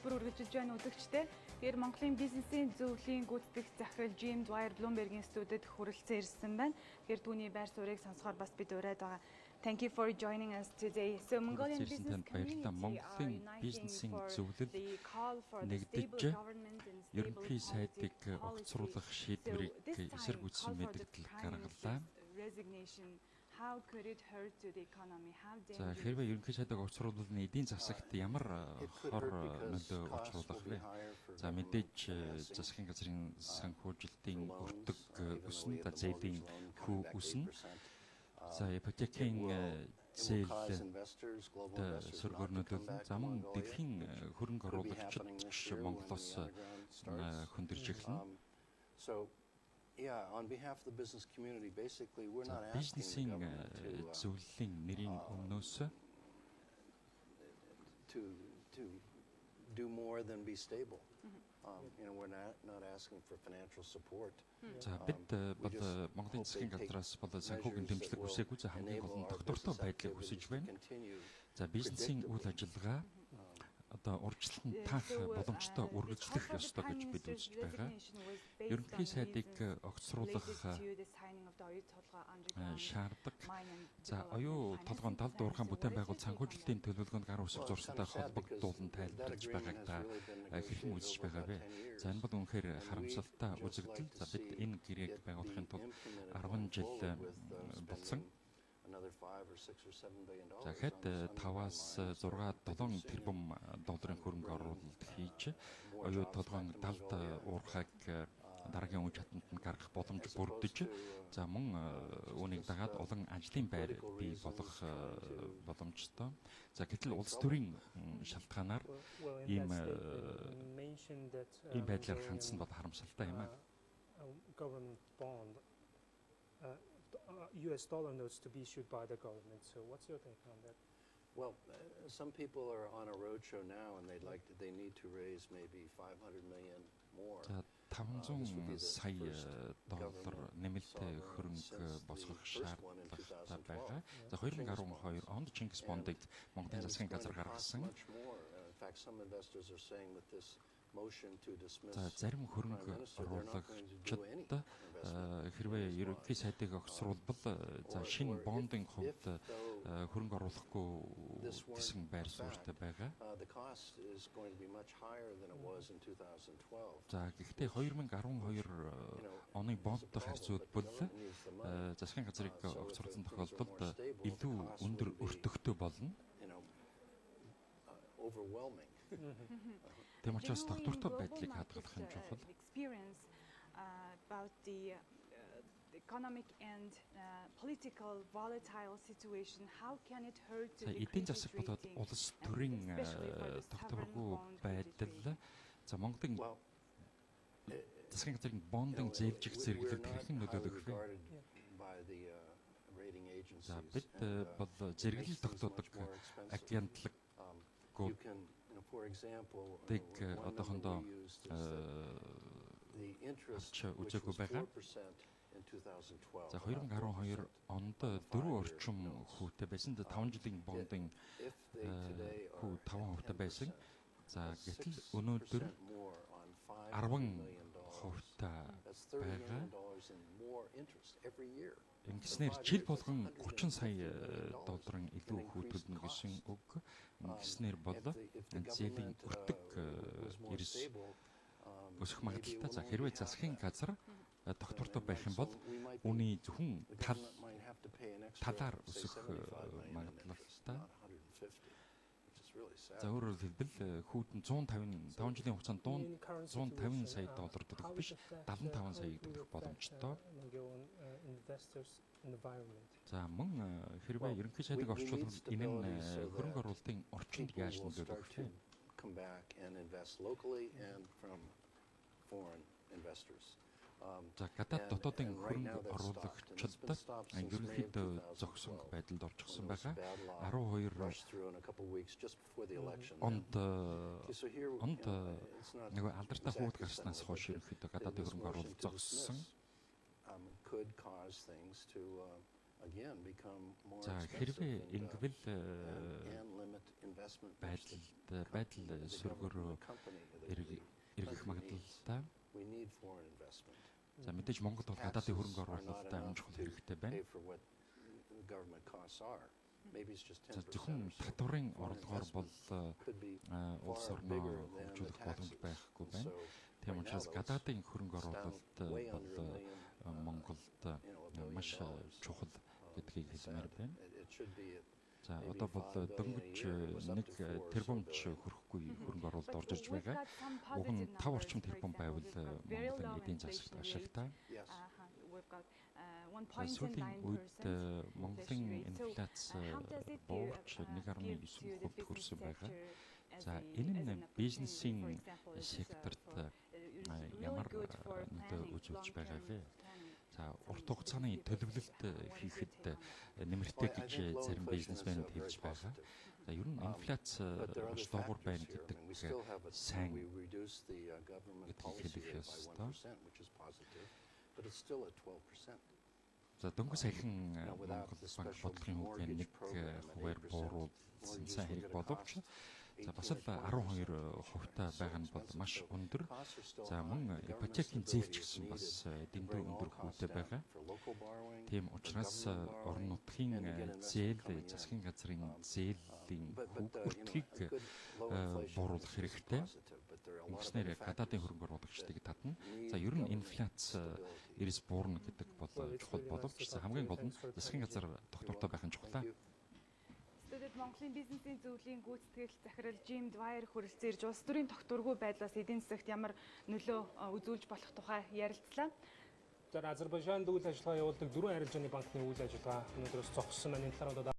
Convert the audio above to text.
хэлбэр үргэлжилж байна үзэгчдээ. Тэгэхээр Монголын бизнесийн зөвлөлийн гүйцэтгэх захирал JimD Bloomberg-ийн студид хүрэлцэн ирсэн байна. Тэгэхээр түүний байр суурийг сонсохоор бас бид ураад байгаа. Thank you for joining us today. So Mongolian business community Монголын бизнесийн зөвлөл нэгдэж ерөнхий сайдыг огцруулах шийдвэрийг эсэргүүцсэн мэдээлэл гаргалаа. How could it hurt to the economy? How За хэрвээ ерөнхий сайдыг огцруулбал эдийн засагт ямар хор нөлөө учруулах вэ? За мэдээж засгийн газрын санхүүжилтийн өртөг өснө, зээлийн хүү өснө. За ипотекийн зээл сөргөөрнөлөө замун дэлхийн хөрөнгө оруулагчид Монголоос хөндөрж эхэлнэ. Yeah, on behalf of the business community, basically we're not asking the government to do more than be stable. We're not asking for financial support. За бид бол Монголын засгийн газраас бол санхүүгийн дэмжлэг хүсээгүй, за хамгийн гол нь доктортой байдлыг хүсэж байна. За бизнесийн үйл ажиллагаа одоо урьдчилан таах боломжтой үргэлжлэх ёстой гэж бид үзэж байгаа. Ерөнхий сайдыг огцруулах шаарддаг. За оюу толгойн талд уурхайн бүтээн байгуул санхүүжилтийн төлөвлөгөөнд гар үсэг зурсантай холбогдуулан тайлбарлаж байгааг та хэрхэн үзэж байгаа вэ? За энэ бол үнэхээр харамсалтай үзэгдэл. За бид энэ гэрээг байгуулахын тулд 10 жил болсон. За хэд 5-аас 6-7 тэрбум долларын хөрөнгө оруулалт хийж оюу толгойн талд уурхайг дараагийн үе чатанд нь гаргах боломж бүрдэж, за мөн үүнийг дагаад олон ажлын байр бий болох боломжтой. За гэтэл улс төрийн шалтгаанаар ийм байдлаар хандсан бол харамсалтай юм аа. US dollar notes to be issued by the government. So what's your take on that? Well, some people are on a roadshow now and they need to raise maybe 500 million more. 500 сая доллар нэмэлт хөрөнгө босгох шаардлагатай байгаа. За 2012 онд Чингис бондыг Монголын засгийн газар гаргасан. In fact, some investors are saying that this За зарим хөрөнгө оруулагчид хэрвээ ерөнхий сайдыг огцруулбал за шинэ бондын хувьд хөрөнгө оруулахгүй гэсэн байр суурьтай байгаа. За гэхдээ 2012 оны бондтой харьцуулбал засгийн газрыг огцруулсан тохиолдолд илүү өндөр өртөгтэй болно. Тийм учраас доктортой байдлыг хадгалах нь чухал. About the economic and political volatile situation, how can it hurt the эдийн засаг болоод улс төрийн тогтворгүй байдал. За Монголын засгийн газрын бондын зээлжих зэрэглэлд хэрхэн нөлөөлөх вэ? За бид бол зэрэглэл тогтоодог агентлаг Тэг одоохондоо үзээгүй байгаа. За 2012 онд 4 орчим хүүтэй байсан. 5 жилийн бондын хүү 5% байсан. За гэтэл өнөөдөр 10% байгаа. Ингэснээр жил болгон 30 сая долларын илүү хүү төлнө гэсэн үг. Ингэснээр бол зээлийн өртөг эрс өсөх магадлалтай. За хэрвээ засгийн газар доктортой байх юм бол үүний зөвхөн талаар өсөх магадлалтай. За өөрөөр хэлбэл хүүтэн 150 жилийн хугацаанд 150 сая доллар төлөх биш 75 саяг төлөх боломжтой. За мөн хэрвээ ерөнхий сайдыг орчуулбал энэ нь хөрөнгө оруулалтын орчинд яаж нөлөөлөх вэ? За гадаад дотоодын хөрөнгө оруулагчид ерөнхийдөө зогсон байдалд орчихсон байгаа. 12 онд нэг алдартай хүүд гарснаас хойш ерөнхийдөө гадаадын хөрөнгө оруулалт зогссон. again become more За expensive хэрвээ ингэвэл and limit investment байдал сөргөөр эргэх магадлалтай. We need foreign investment. За мэдээж Монгол бол гадаадын хөрөнгө оруулалтад амжих хэрэгтэй байна. Government costs are. Maybe it's just 10%. За зөвхөн татварын орлогоор бол улс орноо хөгжүүлэх боломж байхгүй байна. Тийм учраас гадаадын хөрөнгө оруулалт бол Монголд маш чухал гэдгийг хэлмээр байна. За одоо бол дөнгөж 1 тэрбумч хүрэхгүй хөрөнгө оруулалт орж ирж байгаа. Уг нь 5 орчим тэрбум байвал Монголын эдийн засагт ашигтай. Сүүлийн үед Монголын инфляц буурч 1.9% хүрсэн байгаа. За энэ нь бизнесийн секторт ямар нөлөө үзүүлж байгаа вэ? За урт хугацааны төлөвлөлт хийхэд нэмэртэй гэж зарим бизнесмэнүүд хэлж байгаа. За ер нь инфляц маш доогуур байна гэдэг сайн гэдгийг хэлэх ёстой. За дөнгөж саяхан Монгол банк бодлогын хөгжлийн 1% бууруулсан сайн хэрэг боловч за бас л 12% байгаа нь бол маш өндөр. За мөн ипотекийн зээлч гэсэн бас дэндүү өндөр хүүтэй байгаа. Тийм учраас орон нутгийн зээл, засгийн газрын зээлийн хүртгийг бууруулах хэрэгтэй. Ингэснээр гадаадын хөрөнгө оруулагчдыг татна. За ер нь инфляц эрс буурна гэдэг бол чухал боловч хамгийн гол нь засгийн газар тогтвортой байх нь чухлаа. Студид Монголын бизнесийн зөвлөлийн гүйцэтгэл захирал JimD хүрэлцэн ирж улс төрийн тогтворгүй байдлаас эдийн засагт ямар нөлөө үзүүлж болох тухай ярилцлаа. За Азербайджанд үйл ажиллагаа явуулдаг 4 арилжааны банкны үйл ажиллагаа өнөөдрөөс зогссон байна. Энэ талаар